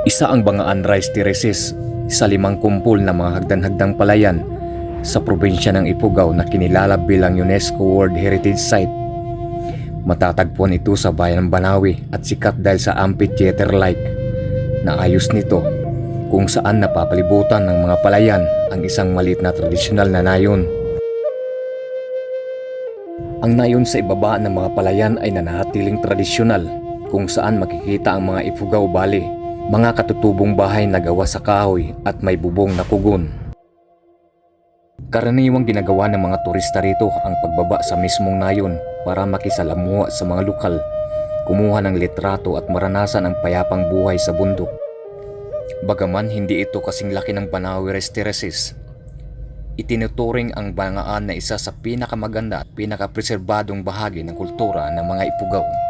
Isa ang Bangaan Rice Terraces, sa 5 kumpol na mga hagdan-hagdang palayan sa probinsya ng Ifugao na kinilala bilang UNESCO World Heritage Site. Matatagpuan ito sa bayan ng Banawi at sikat dahil sa amphitheater-like na ayos nito, kung saan napapalibutan ng mga palayan ang isang maliit na tradisyonal na nayon. Ang nayon sa ibaba ng mga palayan ay nananatiling tradisyonal, kung saan makikita ang mga Ifugao Bali, mga katutubong bahay na gawa sa kahoy at may bubong na kugon. Karaniwang ginagawa ng mga turista rito ang pagbaba sa mismong nayon para makisalamuha sa mga lokal, kumuha ng litrato at maranasan ang payapang buhay sa bundok. Bagaman hindi ito kasing laki ng Banawi Rice Terraces, itinuturing ang Bangaan na isa sa pinakamaganda at pinakapreserbadong bahagi ng kultura ng mga Ifugao.